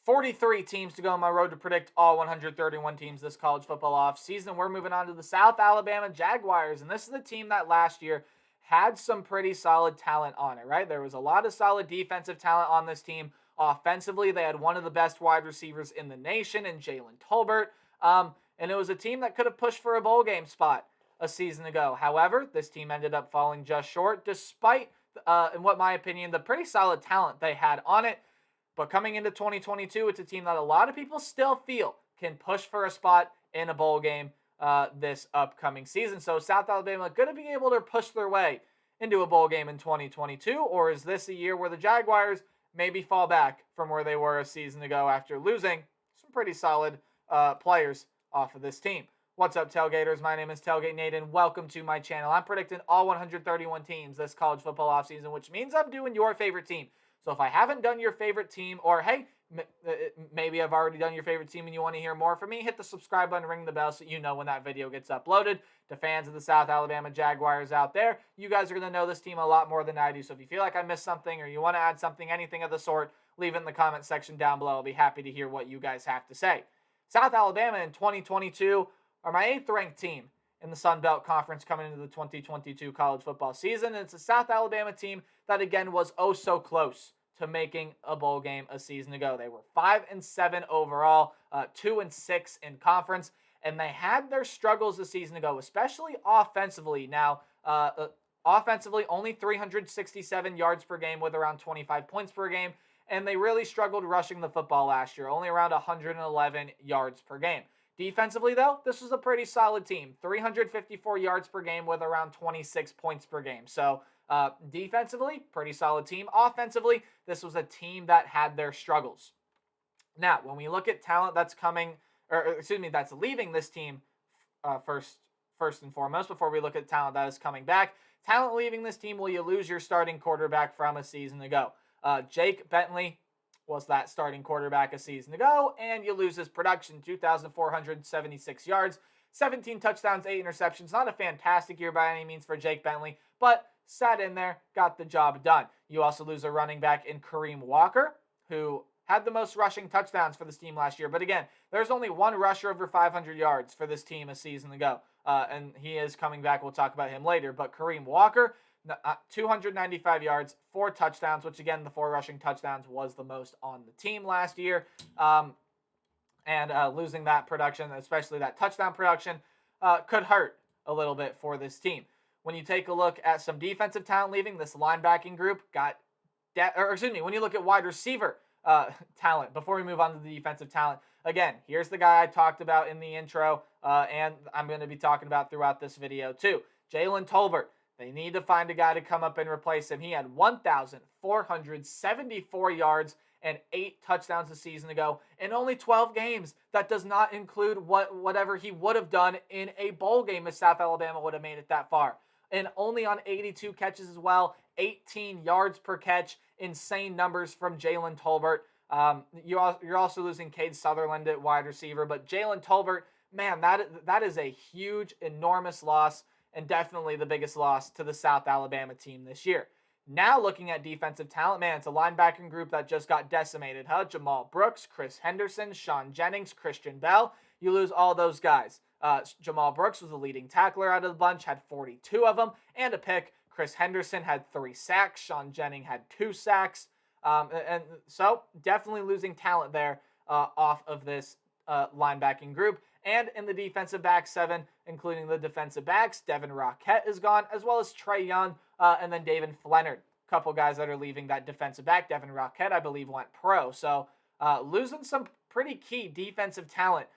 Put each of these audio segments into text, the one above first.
43 teams to go on my road to predict all 131 teams this college football offseason. We're moving on to the South Alabama Jaguars, and this is the team that last year had some pretty solid talent on it, right? There was a lot of solid defensive talent on this team. Offensively, they had one of the best wide receivers in the nation in Jalen Tolbert, and it was a team that could have pushed for a bowl game spot a season ago. However, this team ended up falling just short, despite, in what my opinion, the pretty solid talent they had on it. But coming into 2022, it's a team that a lot of people still feel can push for a spot in a bowl game this upcoming season. So South Alabama going to be able to push their way into a bowl game in 2022? Or is this a year where the Jaguars maybe fall back from where they were a season ago after losing some pretty solid players off of this team? What's up, Tailgaters? My name is Tailgate Nate, and welcome to my channel. I'm predicting all 131 teams this college football offseason, which means I'm doing your favorite team. So if I haven't done your favorite team, or hey, maybe I've already done your favorite team and you want to hear more from me, hit the subscribe button, ring the bell so you know when that video gets uploaded. To fans of the South Alabama Jaguars out there, you guys are going to know this team a lot more than I do. So if you feel like I missed something or you want to add something, anything of the sort, leave it in the comment section down below. I'll be happy to hear what you guys have to say. South Alabama in 2022 are my 8th ranked team in the Sun Belt Conference coming into the 2022 college football season. And it's a South Alabama team that, again, was oh so close to making a bowl game a season ago. They were 5-7 overall, 2-6 in conference, and they had their struggles a season ago, especially offensively. Now, offensively, only 367 yards per game with around 25 points per game, and they really struggled rushing the football last year, only around 111 yards per game. Defensively, though, this was a pretty solid team. 354 yards per game with around 26 points per game. So defensively, pretty solid team. Offensively, this was a team that had their struggles. Now, when we look at talent that's that's leaving this team first and foremost, before we look at talent that is coming back, talent leaving this team, will you lose your starting quarterback from a season ago? Jake Bentley was that starting quarterback a season ago, and you lose his production, 2,476 yards, 17 touchdowns, 8 interceptions. Not a fantastic year by any means for Jake Bentley, but sat in there, got the job done. You also lose a running back in Kareem Walker, who had the most rushing touchdowns for this team last year. But again, there's only one rusher over 500 yards for this team a season ago, and he is coming back. We'll talk about him later. But Kareem Walker, 295 yards, 4 touchdowns, which again, the 4 rushing touchdowns was the most on the team last year. And losing that production, especially that touchdown production, could hurt a little bit for this team. When you take a look at some defensive talent leaving, this linebacking group when you look at wide receiver talent, before we move on to the defensive talent, again, here's the guy I talked about in the intro, and I'm going to be talking about throughout this video too. Jalen Tolbert. They need to find a guy to come up and replace him. He had 1,474 yards and 8 touchdowns a season ago in only 12 games. That does not include whatever he would have done in a bowl game if South Alabama would have made it that far. And only on 82 catches as well, 18 yards per catch, insane numbers from Jalen Tolbert. You're also losing Cade Sutherland at wide receiver, but Jalen Tolbert, man, that is a huge, enormous loss, and definitely the biggest loss to the South Alabama team this year. Now looking at defensive talent, man, it's a linebacking group that just got decimated. Jamal Brooks, Chris Henderson, Sean Jennings, Christian Bell. You lose all those guys. Jamal Brooks was the leading tackler out of the bunch, had 42 of them, and a pick. Chris Henderson had 3 sacks. Sean Jennings had 2 sacks. And so definitely losing talent there off of this linebacking group. And in the defensive back 7, including the defensive backs, Devin Roquette is gone, as well as Trey Young, and then David Flennard. A couple guys that are leaving that defensive back. Devin Roquette, I believe, went pro. So losing some pretty key defensive talent.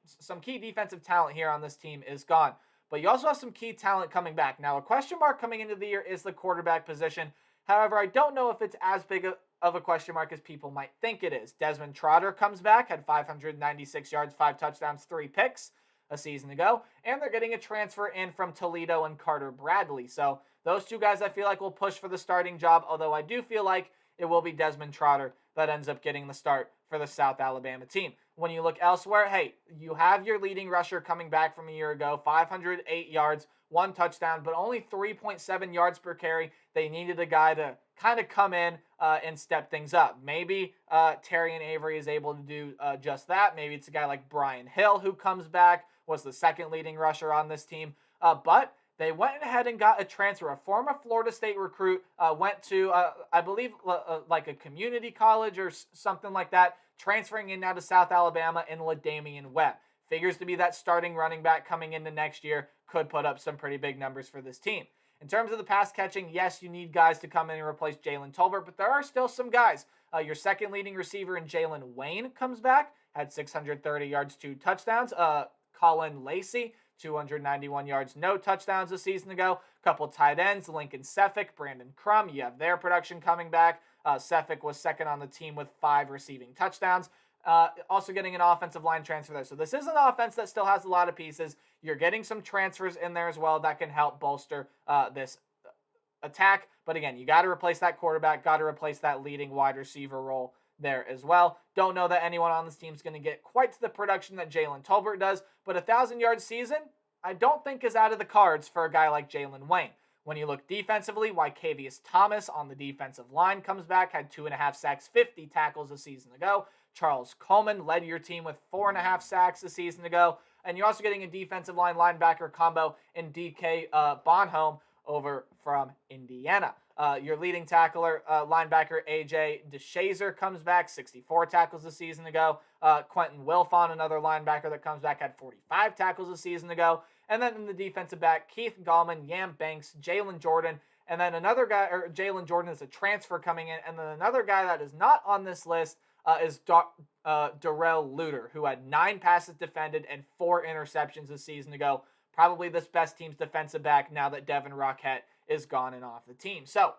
Some key defensive talent here on this team is gone. But you also have some key talent coming back. Now, a question mark coming into the year is the quarterback position. However, I don't know if it's as big of a question mark as people might think it is. Desmond Trotter comes back, had 596 yards, 5 touchdowns, 3 picks a season ago, and they're getting a transfer in from Toledo and Carter Bradley. So those 2 guys I feel like will push for the starting job, although I do feel like it will be Desmond Trotter that ends up getting the start for the South Alabama team. When you look elsewhere, hey, you have your leading rusher coming back from a year ago, 508 yards, 1 touchdown, but only 3.7 yards per carry. They needed a guy to kind of come in and step things up. Maybe Terrion Avery is able to do just that. Maybe it's a guy like Brian Hill who comes back, was the second leading rusher on this team. But they went ahead and got a transfer. A former Florida State recruit went to, I believe, like a community college or something like that, transferring in now to South Alabama in LaDamian Webb. Figures to be that starting running back coming into next year, could put up some pretty big numbers for this team. In terms of the pass catching, yes, you need guys to come in and replace Jalen Tolbert, but there are still some guys. Your second leading receiver in Jalen Wayne comes back, had 630 yards, 2 touchdowns. Colin Lacey, 291 yards, no touchdowns a season ago. Couple tight ends, Lincoln Seffick, Brandon Crum. You have their production coming back. Seffick was second on the team with 5 receiving touchdowns. Also getting an offensive line transfer there. So this is an offense that still has a lot of pieces. You're getting some transfers in there as well that can help bolster this attack. But again, you got to replace that quarterback, got to replace that leading wide receiver role there as well. Don't know that anyone on this team is going to get quite to the production that Jalen Tolbert does, but 1,000-yard season, I don't think is out of the cards for a guy like Jalen Wayne. When you look defensively, Wycavius Thomas on the defensive line comes back, had 2.5 sacks, 50 tackles a season ago. Charles Coleman led your team with 4.5 sacks a season ago. And you're also getting a defensive line linebacker combo in DK Bonhomme over from Indiana. Your leading tackler, linebacker AJ DeShazer comes back, 64 tackles a season ago. Quentin Wilfon, another linebacker that comes back, had 45 tackles a season ago. And then in the defensive back, Keith Gallman, Yam Banks, Jalen Jordan, and then another guy, or Jalen Jordan is a transfer coming in, and then another guy that is not on this list is Darrell Luter, who had 9 passes defended and 4 interceptions a season ago. Probably this best team's defensive back now that Devin Rockett is gone and off the team. So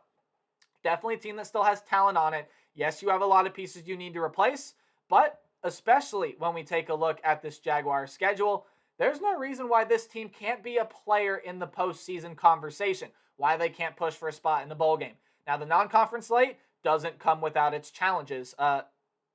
definitely a team that still has talent on it. Yes, you have a lot of pieces you need to replace, but especially when we take a look at this Jaguar schedule, there's no reason why this team can't be a player in the postseason conversation, why they can't push for a spot in the bowl game. Now, the non-conference slate doesn't come without its challenges.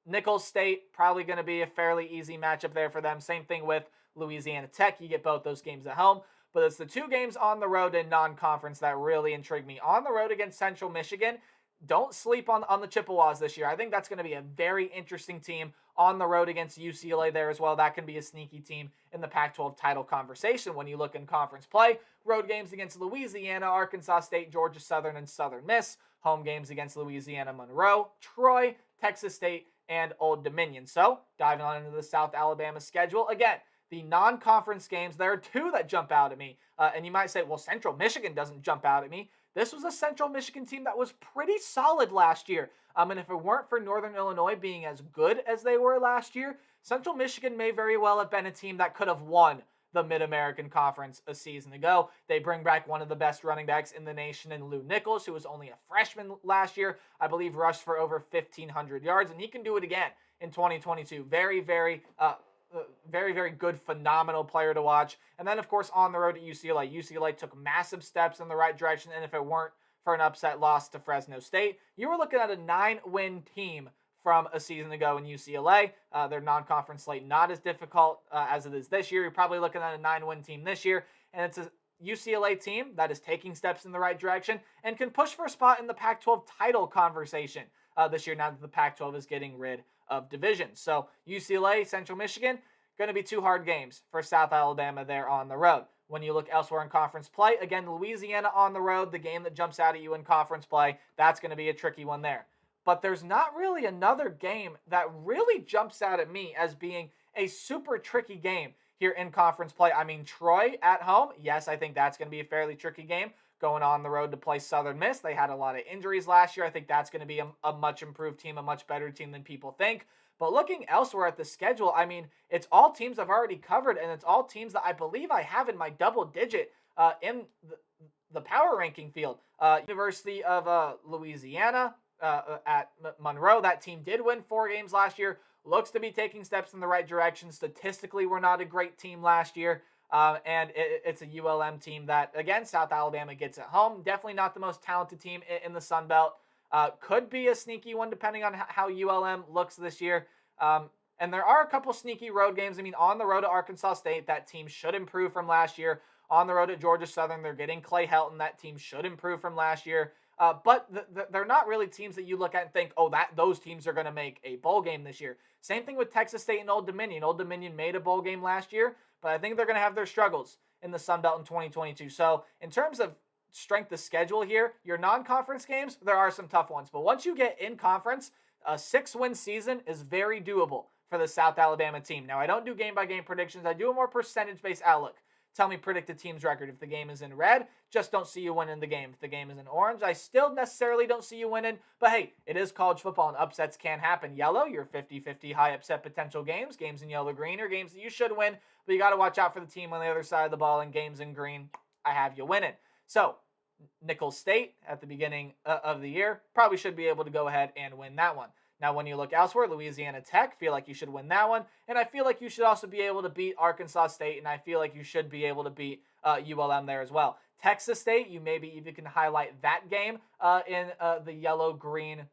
Nicholls State, probably going to be a fairly easy matchup there for them. Same thing with Louisiana Tech. You get both those games at home. But it's the 2 games on the road in non-conference that really intrigue me. On the road against Central Michigan, don't sleep on the Chippewas this year. I think that's going to be a very interesting team. On the road against UCLA there as well. That can be a sneaky team in the Pac-12 title conversation when you look in conference play. Road games against Louisiana, Arkansas State, Georgia Southern, and Southern Miss. Home games against Louisiana Monroe, Troy, Texas State, and Old Dominion. So, diving on into the South Alabama schedule. Again, the non-conference games, there are 2 that jump out at me. And you might say, well, Central Michigan doesn't jump out at me. This was a Central Michigan team that was pretty solid last year. And if it weren't for Northern Illinois being as good as they were last year, Central Michigan may very well have been a team that could have won the Mid-American Conference a season ago. They bring back one of the best running backs in the nation in Lou Nichols, who was only a freshman last year. I believe rushed for over 1,500 yards, and he can do it again in 2022. Very, very good, phenomenal player to watch. And then, of course, on the road at UCLA. UCLA took massive steps in the right direction, and if it weren't for an upset loss to Fresno State, you were looking at a 9-win team from a season ago in UCLA. Their non-conference slate not as difficult as it is this year. You're probably looking at a 9-win team this year, and it's a UCLA team that is taking steps in the right direction and can push for a spot in the Pac-12 title conversation this year now that the Pac-12 is getting rid of divisions. So UCLA, Central Michigan, going to be 2 hard games for South Alabama there on the road. When you look elsewhere in conference play, again, Louisiana on the road, the game that jumps out at you in conference play, that's going to be a tricky one there. But there's not really another game that really jumps out at me as being a super tricky game here in conference play. I mean, Troy at home, yes, I think that's going to be a fairly tricky game. Going on the road to play Southern Miss. They had a lot of injuries last year. I think that's going to be a much improved team, a much better team than people think. But looking elsewhere at the schedule, I mean, it's all teams I've already covered, and it's all teams that I believe I have in my double digit in the power ranking field. University of Louisiana at Monroe, that team did win 4 games last year. Looks to be taking steps in the right direction. Statistically, we're not a great team last year. And it's a ULM team that, again, South Alabama gets at home. Definitely not the most talented team in the Sun Belt. Could be a sneaky one depending on how ULM looks this year. And there are a couple sneaky road games. I mean, on the road to Arkansas State, that team should improve from last year. On the road at Georgia Southern, they're getting Clay Helton. That team should improve from last year. But they're not really teams that you look at and think, oh, those teams are going to make a bowl game this year. Same thing with Texas State and Old Dominion. Old Dominion made a bowl game last year, but I think they're going to have their struggles in the Sun Belt in 2022. So in terms of strength of schedule here, your non-conference games, there are some tough ones. But once you get in conference, a 6-win season is very doable for the South Alabama team. Now, I don't do game-by-game predictions. I do a more percentage-based outlook. Tell me predict a team's record. If the game is in red, just don't see you winning the game. If the game is in orange, I still necessarily don't see you winning. But hey, it is college football and upsets can happen. Yellow, your 50-50 high upset potential games. Games in yellow-green are games that you should win. But you got to watch out for the team on the other side of the ball. And games in green, I have you winning. So, Nicholls State at the beginning of the year probably should be able to go ahead and win that one. Now, when you look elsewhere, Louisiana Tech, feel like you should win that one. And I feel like you should also be able to beat Arkansas State, and I feel like you should be able to beat ULM there as well. Texas State, you maybe even can highlight that game in the yellow-green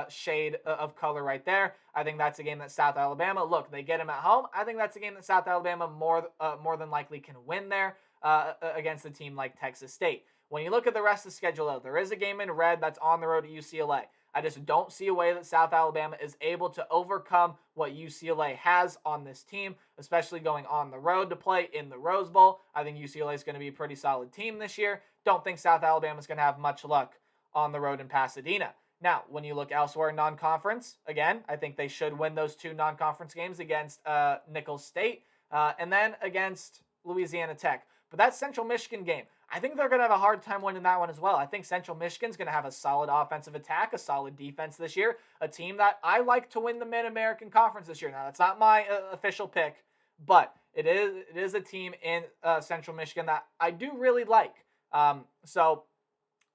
shade of color right there. I think that's a game that South Alabama, look, they get them at home. I think that's a game that South Alabama more than likely can win there against a team like Texas State. When you look at the rest of the schedule, though, there is a game in red that's on the road to UCLA. I just don't see a way that South Alabama is able to overcome what UCLA has on this team, especially going on the road to play in the Rose Bowl. I think UCLA is going to be a pretty solid team this year. Don't think South Alabama is going to have much luck on the road in Pasadena. Now, when you look elsewhere in non-conference, again, I think they should win those two non-conference games against Nicholls State and then against Louisiana Tech. But that Central Michigan game, I think they're going to have a hard time winning that one as well. I think Central Michigan's going to have a solid offensive attack, a solid defense this year, a team that I like to win the Mid-American Conference this year. Now, that's not my official pick, but it is a team in Central Michigan that I do really like. So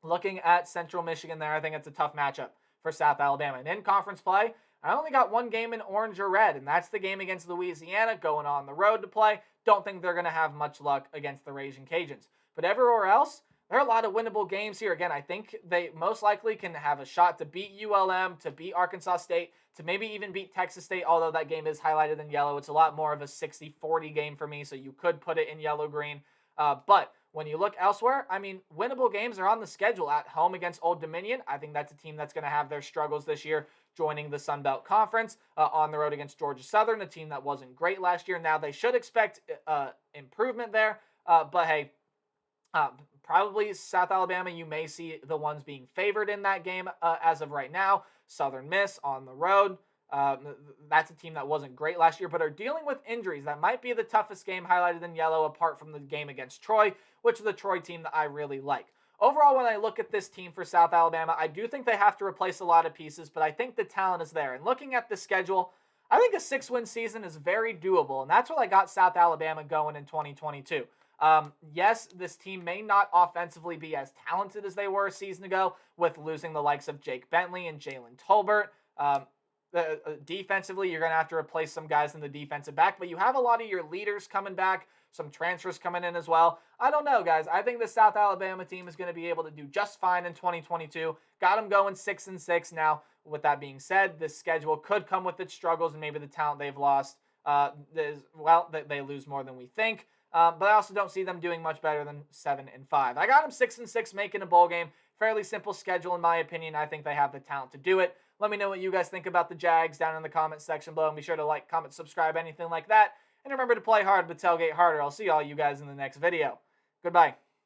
looking at Central Michigan there, I think it's a tough matchup for South Alabama. And in conference play, I only got one game in orange or red, and that's the game against Louisiana, going on the road to play. Don't think they're going to have much luck against the Raging Cajuns. But everywhere else, there are a lot of winnable games here. Again, I think they most likely can have a shot to beat ULM, to beat Arkansas State, to maybe even beat Texas State, although that game is highlighted in yellow. It's a lot more of a 60-40 game for me, so you could put it in yellow-green. But when you look elsewhere, I mean, winnable games are on the schedule. At home against Old Dominion, I think that's a team that's going to have their struggles this year joining the Sun Belt Conference. On the road against Georgia Southern, a team that wasn't great last year. Now they should expect improvement there. But hey, probably South Alabama, you may see the ones being favored in that game as of right now. Southern Miss on the road. That's a team that wasn't great last year, but are dealing with injuries. That might be the toughest game highlighted in yellow apart from the game against Troy, which is the Troy team that I really like. Overall, when I look at this team for South Alabama, I do think they have to replace a lot of pieces, but I think the talent is there. And looking at the schedule, I think a 6-win season is very doable, and that's what I got South Alabama going in 2022. Yes, this team may not offensively be as talented as they were a season ago with losing the likes of Jake Bentley and Jalen Tolbert. Defensively, you're going to have to replace some guys in the defensive back, but you have a lot of your leaders coming back, some transfers coming in as well. I don't know, guys. I think the South Alabama team is going to be able to do just fine in 2022. Got them going 6-6. Now, with that being said, this schedule could come with its struggles and maybe the talent they've lost. They lose more than we think. But I also don't see them doing much better than 7-5. I got them 6-6 making a bowl game. Fairly simple schedule in my opinion. I think they have the talent to do it. Let me know what you guys think about the Jags down in the comment section below. And be sure to like, comment, subscribe, anything like that. And remember to play hard but tailgate harder. I'll see all you guys in the next video. Goodbye.